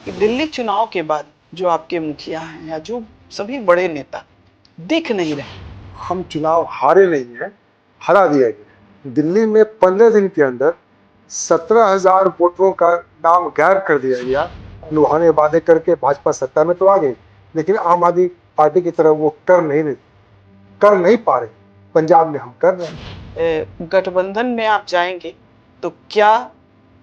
कि दिल्ली चुनाव के बाद जो आपके मुखिया हैं या जो सभी बड़े नेता दिख नहीं रहे। हम चुनाव हारे नहीं है, हरा दिया गया। दिल्ली में 15 दिन के अंदर 17,000 वोटरों का नाम गायब कर दिया गया। लुहाने वादे करके भाजपा सत्ता में तो आ गई, लेकिन आम आदमी पार्टी की तरह वो कर नहीं पा रहे। पंजाब में हम कर रहे हैं। गठबंधन में आप जाएंगे तो क्या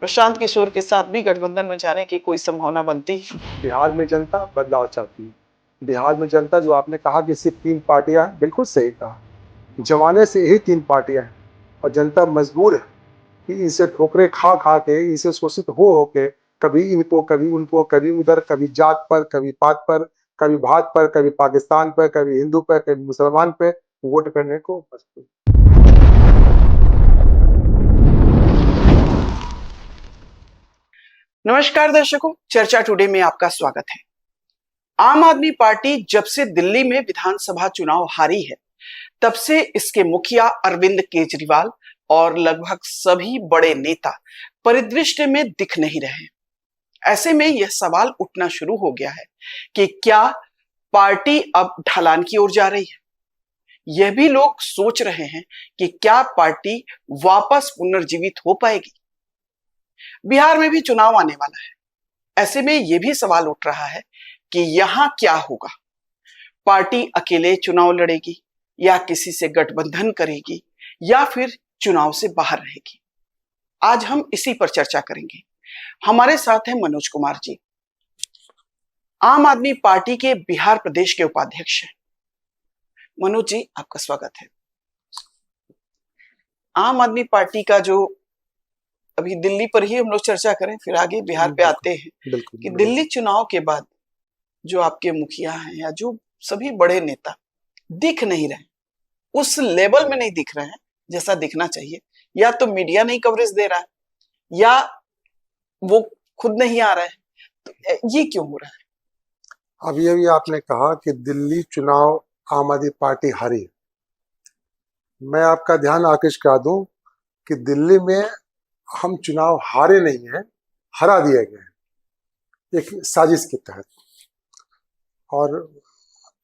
प्रशांत किशोर के साथ भी गठबंधन में जाने की कोई संभावना बनती है? बिहार में जनता बदलाव चाहती है। बिहार में जनता, जो आपने कहा कि सिर्फ 3 पार्टियां, बिल्कुल सही कहा। जमाने से यही 3 पार्टियां हैं और जनता मजबूर है कि इनसे ठोकरें खा खा के, इनसे शोषित हो के, कभी इनको, कभी उनको, कभी उधर, कभी जात पर, कभी पात पर, कभी भात पर, कभी पाकिस्तान पर, कभी हिंदू पर, कभी मुसलमान पे वोट करने को मजबूर। नमस्कार दर्शकों, चर्चा टुडे में आपका स्वागत है। आम आदमी पार्टी जब से दिल्ली में विधानसभा चुनाव हारी है, तब से इसके मुखिया अरविंद केजरीवाल और लगभग सभी बड़े नेता परिदृश्य में दिख नहीं रहे। ऐसे में यह सवाल उठना शुरू हो गया है कि क्या पार्टी अब ढलान की ओर जा रही है। यह भी लोग सोच रहे हैं कि क्या पार्टी वापस पुनर्जीवित हो पाएगी। बिहार में भी चुनाव आने वाला है। ऐसे में यह भी सवाल उठ रहा है कि यहां क्या होगा। पार्टी अकेले चुनाव लड़ेगी या किसी से गठबंधन करेगी या फिर चुनाव से बाहर रहेगी। आज हम इसी पर चर्चा करेंगे। हमारे साथ हैं मनोज कुमार जी, आम आदमी पार्टी के बिहार प्रदेश के उपाध्यक्ष हैं। मनोज जी, आपका स्वागत है। आम आदमी पार्टी का जो अभी दिल्ली पर ही हम लोग चर्चा करें, फिर आगे बिहार पे आते हैं कि दिल्ली चुनाव के बाद जो आपके मुखिया हैं या जो सभी बड़े नेता दिख नहीं रहे, उस लेवल में नहीं दिख रहे हैं जैसा दिखना चाहिए। या तो मीडिया नहीं कवरेज दे रहा है या वो खुद नहीं आ रहा है। तो ये क्यों हो रहा है? अभी अभी आपने कहा कि दिल्ली चुनाव आम आदमी पार्टी हारी। मैं आपका ध्यान आकृष्ट करा दूं कि दिल्ली में हम चुनाव हारे नहीं हैं, हरा दिया गया है एक साजिश के तहत। और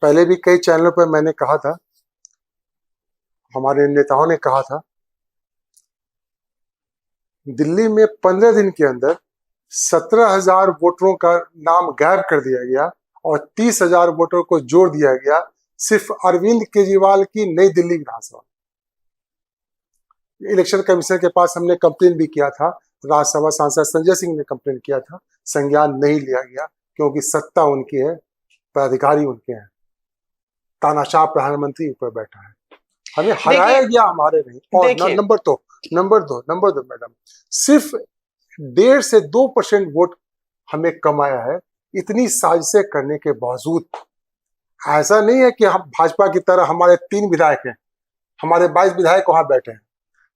पहले भी कई चैनलों पर मैंने कहा था, हमारे नेताओं ने कहा था, दिल्ली में 15 दिन के अंदर 17,000 वोटरों का नाम गायब कर दिया गया और 30,000 वोटर को जोड़ दिया गया सिर्फ अरविंद केजरीवाल की नई दिल्ली विधानसभा। इलेक्शन कमीशन के पास हमने कंप्लेन भी किया था, राज्यसभा सांसद संजय सिंह ने कंप्लेन किया था, संज्ञान नहीं लिया गया क्योंकि सत्ता उनकी है, पदाधिकारी उनके हैं, तानाशाह प्रधानमंत्री ऊपर बैठा है। हमें हराया गया, हमारे नहीं। और नंबर दो मैडम, सिर्फ 1.5 से 2% वोट हमें कम आया है। इतनी साजिशें करने के बावजूद ऐसा नहीं है कि हम भाजपा की तरह हमारे 3 विधायक हैं, हमारे 22 विधायक वहां बैठे हैं।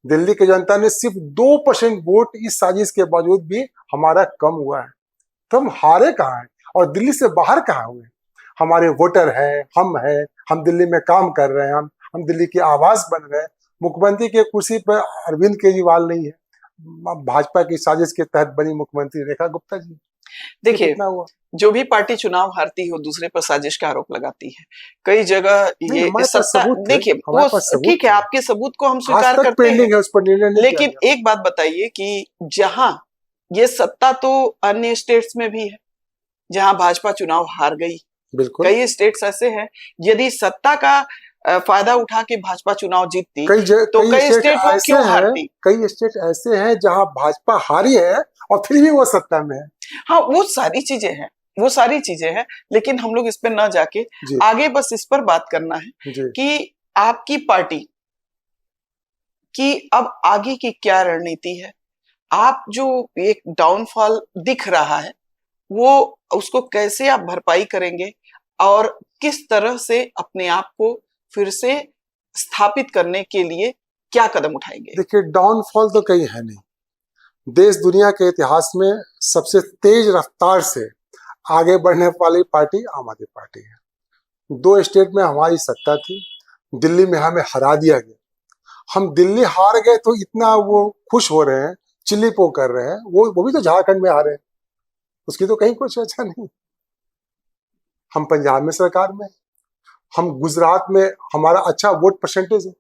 दिल्ली की जनता ने सिर्फ 2% वोट इस साजिश के बावजूद भी हमारा कम हुआ है। तो हम हारे कहाँ हैं और दिल्ली से बाहर कहाँ हुए? हमारे वोटर हैं, हम दिल्ली में काम कर रहे हैं, हम दिल्ली की आवाज बन रहे हैं। मुख्यमंत्री के कुर्सी पर अरविंद केजरीवाल नहीं है, भाजपा की साजिश के तहत बनी मुख्यमंत्री रेखा गुप्ता जी। देखिए, जो भी पार्टी चुनाव हारती हो दूसरे पर साजिश का आरोप लगाती है। कई जगह ये सत्ता, देखिए वो ठीक है, आपके सबूत को हम स्वीकार करते हैं, उस पर निर्णय नहीं, लेकिन एक बात बताइए कि जहां ये सत्ता तो अन्य स्टेट्स में भी है जहां भाजपा चुनाव हार गई। कई स्टेट्स ऐसे हैं, यदि सत्ता का फायदा उठा के भाजपा चुनाव जीतती तो कई स्टेट वो क्यों हारती? कई स्टेट ऐसे हैं जहां भाजपा हारी है और फिर भी वो सत्ता में है। हाँ, वो सारी चीजें हैं, लेकिन हम लोग इस पर ना जाके आगे बस इस पर बात करना है कि आपकी पार्टी की अब आगे की क्या रणनीति है। आप जो एक डाउनफॉल दिख रहा है वो उसको कैसे आप भरपाई करेंगे और किस तरह से अपने आप को फिर से स्थापित करने के लिए क्या कदम उठाएंगे? देखिए, डाउनफॉल तो कहीं है नहीं। देश दुनिया के इतिहास में सबसे तेज रफ्तार से आगे बढ़ने वाली पार्टी आम आदमी पार्टी है। 2 स्टेट में हमारी सत्ता थी, दिल्ली में हमें हरा दिया गया। हम दिल्ली हार गए तो इतना वो खुश हो रहे हैं, चिल्ली पो कर रहे हैं, वो भी तो झारखंड में हारे। उसकी तो कहीं कोई चर्चा नहीं। हम पंजाब में सरकार में, हम गुजरात में हमारा अच्छा वोट परसेंटेज है,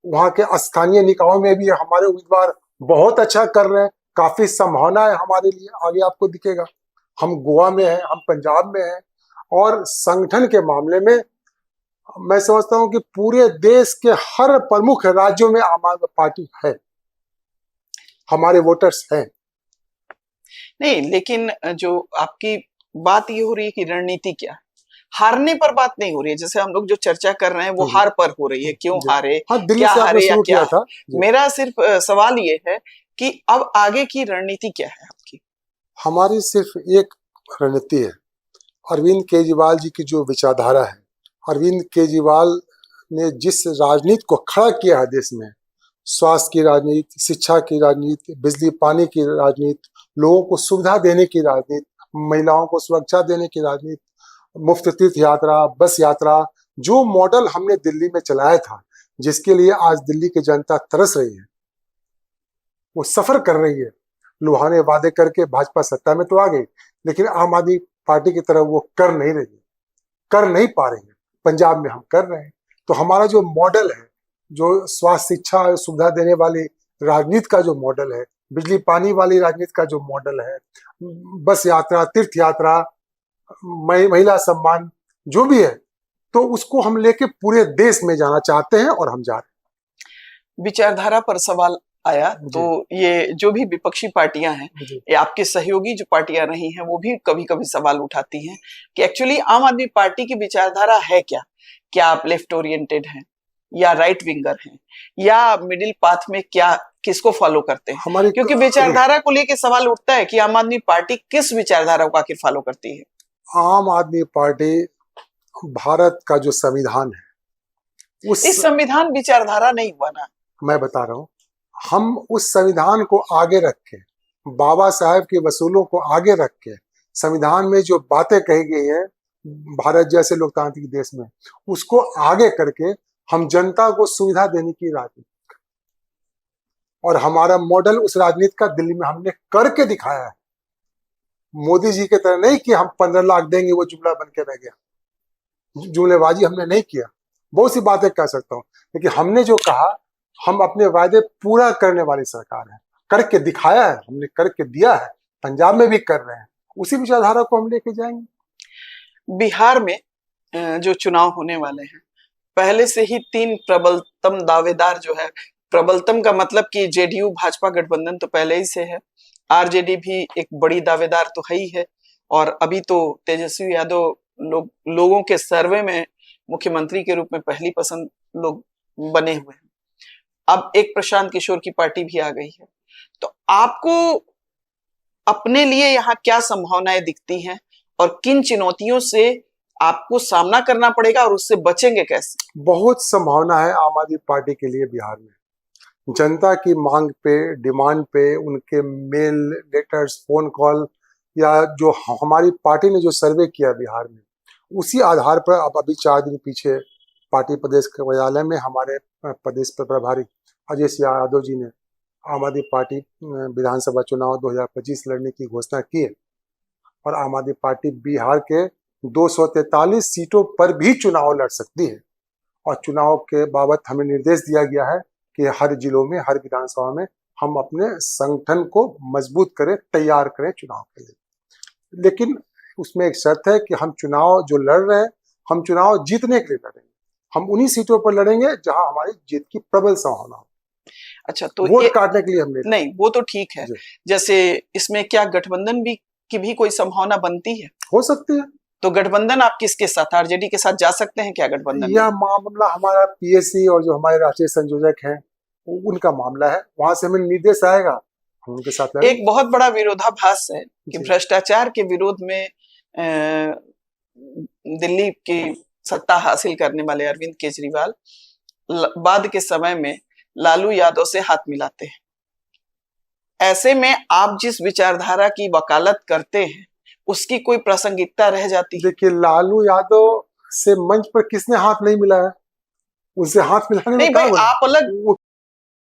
वहां के स्थानीय निकायों में भी हमारे उम्मीदवार बहुत अच्छा कर रहे हैं, काफी संभावना है हमारे लिए, आगे आपको दिखेगा। हम गोवा में हैं, हम पंजाब में हैं, और संगठन के मामले में मैं समझता हूं कि पूरे देश के हर प्रमुख राज्यों में आम आदमी पार्टी है, हमारे वोटर्स हैं। नहीं, लेकिन जो आपकी बात ये हो रही है कि रणनीति क्या है, हारने पर बात नहीं हो रही है। जैसे हम लोग जो चर्चा कर रहे हैं वो हार पर हो रही है, क्यों हारे, हाँ, दिल्ली क्या से आपने हारे या शुरू क्या। किया था। मेरा सिर्फ सवाल ये है कि अब आगे की रणनीति क्या है आपकी? हमारी सिर्फ एक रणनीति है, अरविंद केजरीवाल जी की जो विचारधारा है, अरविंद केजरीवाल ने जिस राजनीति को खड़ा किया है देश में, स्वास्थ्य की राजनीति, शिक्षा की राजनीति, बिजली पानी की राजनीति, लोगों को सुविधा देने की राजनीति, महिलाओं को सुरक्षा देने की राजनीति, मुफ्त तीर्थ यात्रा, बस यात्रा, जो मॉडल हमने दिल्ली में चलाया था, जिसके लिए आज दिल्ली की जनता तरस रही है, वो सफर कर रही है। लुभाने वादे करके भाजपा सत्ता में तो आ गई, लेकिन आम आदमी पार्टी की तरह वो कर नहीं रही है, कर नहीं पा रही है। पंजाब में हम कर रहे हैं। तो हमारा जो मॉडल है, जो स्वास्थ्य शिक्षा सुविधा देने वाली राजनीति का जो मॉडल है, बिजली पानी वाली राजनीति का जो मॉडल है, बस यात्रा, तीर्थ यात्रा, महिला सम्मान, जो भी है, तो उसको हम लेके पूरे देश में जाना चाहते हैं और हम जा रहे हैं। विचारधारा पर सवाल आया तो ये जो भी विपक्षी पार्टियां हैं, ये आपके सहयोगी जो पार्टियां रही हैं, वो भी कभी कभी सवाल उठाती हैं कि एक्चुअली आम आदमी पार्टी की विचारधारा है क्या। क्या आप लेफ्ट ओरिएंटेड हैं या राइट विंगर हैं या मिडिल पाथ में, क्या किसको फॉलो करते हैं? क्योंकि विचारधारा को लेकर सवाल उठता है कि आम आदमी पार्टी किस विचारधारा को आखिर फॉलो करती है। आम आदमी पार्टी भारत का जो संविधान है, इस संविधान विचारधारा नहीं हुआ ना, मैं बता रहा हूं। हम उस संविधान को आगे रख के, बाबा साहेब के वसूलों को आगे रख के, संविधान में जो बातें कही गई है भारत जैसे लोकतांत्रिक देश में, उसको आगे करके हम जनता को सुविधा देने की राजनीति, और हमारा मॉडल उस राजनीति का दिल्ली में हमने करके दिखाया है। मोदी जी के तरह नहीं कि हम 15 लाख देंगे वो जुमला बन के रह गया, जुमलेबाजी हमने नहीं किया। बहुत सी बातें कह सकता हूँ, लेकिन हमने जो कहा, हम अपने वायदे पूरा करने वाली सरकार है, करके दिखाया है, हमने करके दिया है, पंजाब में भी कर रहे हैं, उसी विचारधारा को हम लेके जाएंगे। बिहार में जो चुनाव होने वाले हैं, पहले से ही 3 प्रबलतम दावेदार जो है, प्रबलतम का मतलब कि जेडीयू भाजपा गठबंधन तो पहले ही से है, आरजेडी भी एक बड़ी दावेदार तो है ही है, और अभी तो तेजस्वी यादव लोगों के सर्वे में मुख्यमंत्री के रूप में पहली पसंद लोग बने हुए हैं। अब एक प्रशांत किशोर की पार्टी भी आ गई है। तो आपको अपने लिए यहाँ क्या संभावनाएं दिखती हैं और किन चुनौतियों से आपको सामना करना पड़ेगा और उससे बचेंगे कैसे? बहुत संभावना है आम आदमी पार्टी के लिए बिहार में। जनता की मांग पे, डिमांड पे, उनके मेल, लेटर्स, फोन कॉल, या जो हमारी पार्टी ने जो सर्वे किया बिहार में, उसी आधार पर अब अभी 4 दिन पीछे पार्टी प्रदेश कार्यालय में हमारे प्रदेश प्रभारी अजय सिंह यादव जी ने आम आदमी पार्टी विधानसभा चुनाव 2025 लड़ने की घोषणा की है, और आम आदमी पार्टी बिहार के 243 सीटों पर भी चुनाव लड़ सकती है। और चुनाव के बाबत हमें निर्देश दिया गया है कि हर जिलों में, हर विधानसभा में हम अपने संगठन को मजबूत करें, तैयार करें चुनाव के लिए। लेकिन उसमें एक शर्त है कि हम चुनाव जो लड़ रहे हैं, हम चुनाव जीतने के लिए लड़ेंगे। हम उन्हीं सीटों पर लड़ेंगे जहां हमारी जीत की प्रबल संभावना हो। अच्छा, तो वोट काटने के लिए हमने नहीं, वो तो ठीक है। जैसे इसमें क्या गठबंधन की भी कोई संभावना बनती है? हो सकती है। तो गठबंधन आप किसके साथ, आरजेडी के साथ जा सकते हैं क्या गठबंधन? यह मामला हमारा पीएससी और जो हमारे राष्ट्रीय संयोजक हैं उनका मामला है, वहां से हमें निर्देश आएगा, हम उनके साथ लड़ेंगे। एक बहुत बड़ा विरोधाभास है कि भ्रष्टाचार के विरोध में दिल्ली की सत्ता हासिल करने वाले अरविंद केजरीवाल बाद के समय में लालू यादव से हाथ मिलाते हैं। ऐसे में आप जिस विचारधारा की वकालत करते हैं उसकी कोई प्रासंगिकता रह जाती है? देखिए, लालू यादव से मंच पर किसने हाथ नहीं मिलाया? उनसे हाथ मिलाने नहीं भाई,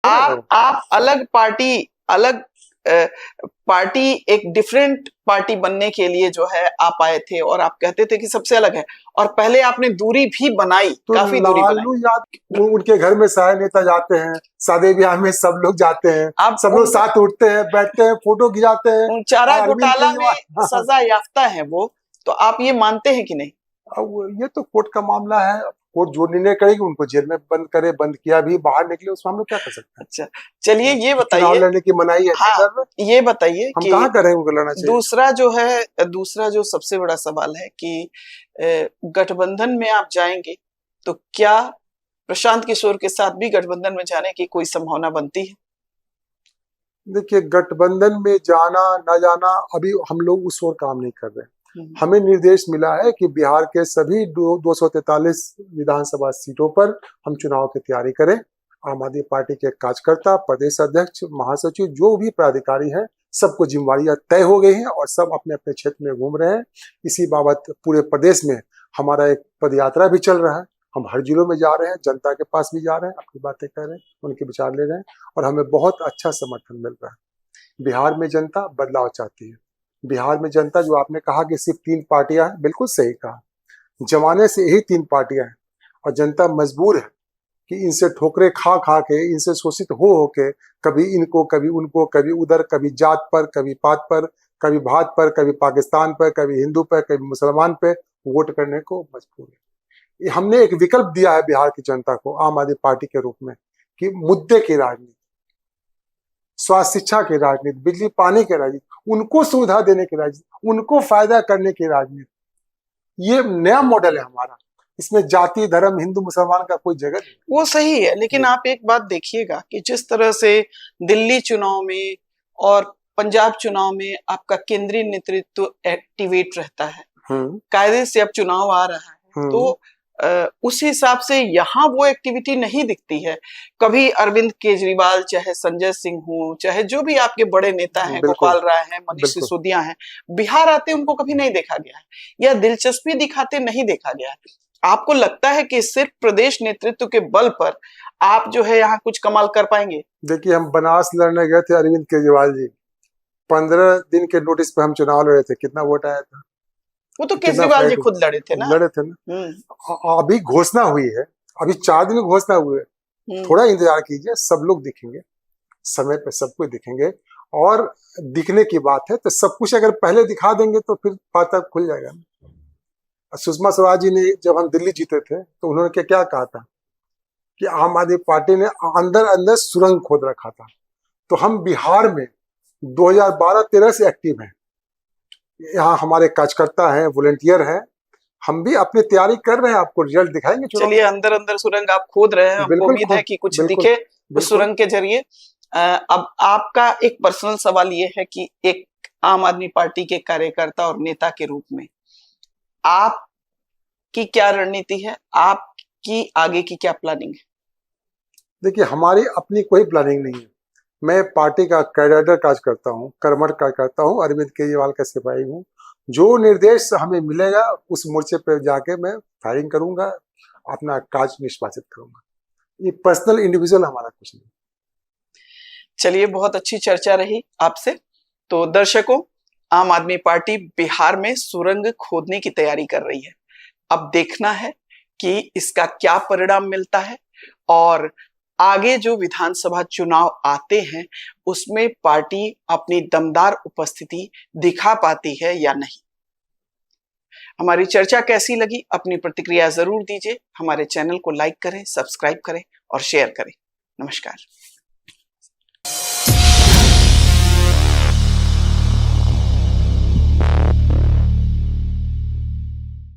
आप अलग पार्टी, अलग पार्टी एक डिफरेंट पार्टी बनने के लिए जो है आप आए थे और आप कहते थे कि सबसे अलग है, और पहले आपने दूरी भी बनाई, तो काफी दूरी बनाई। लालू यादव उनके घर में सारे नेता जाते हैं, शादी ब्याह में सब लोग जाते हैं, आप सब लोग साथ उठते हैं, बैठते हैं, फोटो खिंचाते हैं। उन चारा अरविंद घोटाला में केजरीवाल सजा याफ्ता है वो, तो आप ये मानते हैं कि नहीं? ये तो कोर्ट का मामला है, कोर्ट जो निर्णय करेगी, उनको जेल में बंद करे, बंद किया भी, बाहर निकले, उसमें हम लोग क्या कर सकते हैं? अच्छा, चलिए ये चुनाव बताइए। लड़ने की मनाही है हाँ, जनरल में, ये बताइए हम कि कहाँ कर रहे हैं उनको लड़ना चाहिए। दूसरा जो सबसे बड़ा सवाल है कि गठबंधन में आप जाएंगे तो क्या प्रशांत किशोर के साथ भी गठबंधन में जाने की कोई संभावना बनती है? देखिए, गठबंधन में जाना ना जाना अभी हम लोग उस ओर काम नहीं कर रहे। हमें निर्देश मिला है कि बिहार के सभी 243 विधानसभा सीटों पर हम चुनाव की तैयारी करें। आम आदमी पार्टी के कार्यकर्ता, प्रदेश अध्यक्ष, महासचिव, जो भी पदाधिकारी हैं, सबको जिम्मेवारियां तय हो गई हैं और सब अपने अपने क्षेत्र में घूम रहे हैं। इसी बाबत पूरे प्रदेश में हमारा एक पदयात्रा भी चल रहा है। हम हर जिलों में जा रहे हैं, जनता के पास भी जा रहे हैं, अपनी बातें कर रहे हैं, उनके विचार ले रहे हैं और हमें बहुत अच्छा समर्थन मिल रहा है। बिहार में जनता बदलाव चाहती है। बिहार में जनता, जो आपने कहा कि सिर्फ 3 पार्टियां हैं, बिल्कुल सही कहा, जमाने से यही 3 पार्टियां हैं और जनता मजबूर है कि इनसे ठोकरे खा खा के, इनसे शोषित हो के, कभी इनको, कभी उनको, कभी उधर, कभी जात पर, कभी पात पर, कभी भात पर, कभी पाकिस्तान पर, कभी हिंदू पर, कभी मुसलमान पे वोट करने को मजबूर है। हमने एक विकल्प दिया है बिहार की जनता को, आम आदमी पार्टी के रूप में, कि मुद्दे की राजनीति, स्वास्थ्य शिक्षा की राजनीति, बिजली पानी की राजनीति, उनको सुविधा देने की राजनीति, उनको फायदा करने की राजनीति, ये नया मॉडल है हमारा। इसमें जाति, धर्म, हिंदू मुसलमान का कोई जगह नहीं। वो सही है, लेकिन आप एक बात देखिएगा कि जिस तरह से दिल्ली चुनाव में और पंजाब चुनाव में आपका केंद्रीय नेतृत्व एक्टिवेट रहता है, कायदे से अब चुनाव आ रहा है, तो उस हिसाब से यहाँ वो एक्टिविटी नहीं दिखती है। कभी अरविंद केजरीवाल, चाहे संजय सिंह हो, चाहे जो भी आपके बड़े नेता हैं, गोपाल राय हैं, मनीष सिसोदिया हैं, बिहार आते उनको कभी नहीं देखा गया है या दिलचस्पी दिखाते नहीं देखा गया है। आपको लगता है कि सिर्फ प्रदेश नेतृत्व के बल पर आप जो है यहाँ कुछ कमाल कर पाएंगे? देखिए, हम बनास लड़ने गए थे, अरविंद केजरीवाल जी, 15 दिन के नोटिस पे हम चुनाव लड़े थे, कितना वोट आया था? वो तो केजरीवाल जी खुद लड़े थे ना। अभी घोषणा हुई है, अभी 4 दिन घोषणा हुई है, थोड़ा इंतजार कीजिए, सब लोग दिखेंगे, समय पे सबको दिखेंगे। और दिखने की बात है तो सब कुछ अगर पहले दिखा देंगे तो फिर पता खुल जाएगा। सुषमा स्वराज जी ने, जब हम दिल्ली जीते थे, तो उन्होंने क्या कहा था कि आम आदमी पार्टी ने अंदर अंदर सुरंग खोद रखा था। तो हम बिहार में 2012-13 से एक्टिव हैं। यहाँ हमारे कार्यकर्ता हैं, वॉलंटियर हैं, हम भी अपनी तैयारी कर रहे हैं, आपको रिजल्ट दिखाएंगे। चलिए, अंदर अंदर सुरंग आप खोद रहे हैं, हमको उम्मीद है कि कुछ दिखे उस सुरंग के जरिए। अब आपका एक पर्सनल सवाल ये है कि एक आम आदमी पार्टी के कार्यकर्ता और नेता के रूप में आपकी क्या रणनीति है, आपकी आगे की क्या प्लानिंग है? देखिए, हमारी अपनी कोई प्लानिंग नहीं है। मैं पार्टी का कैडर कार्य करता हूँ, कर्मठ कार्य करता हूँ, अरविंद केजरीवाल का सिपाही हूँ। जो निर्देश हमें मिलेगा उस मोर्चे पर जाके मैं फायरिंग करूंगा, अपना कार्य निष्पादित करूंगा। ये पर्सनल इंडिविजुअल हमारा कुछ नहीं। चलिए, बहुत अच्छी चर्चा रही आपसे। तो दर्शकों, आम आदमी पार्टी बिहार में सुरंग खोदने की तैयारी कर रही है। अब देखना है कि इसका क्या परिणाम मिलता है और आगे जो विधानसभा चुनाव आते हैं उसमें पार्टी अपनी दमदार उपस्थिति दिखा पाती है या नहीं। हमारी चर्चा कैसी लगी, अपनी प्रतिक्रिया जरूर दीजिए। हमारे चैनल को लाइक करें, सब्सक्राइब करें और शेयर करें। नमस्कार।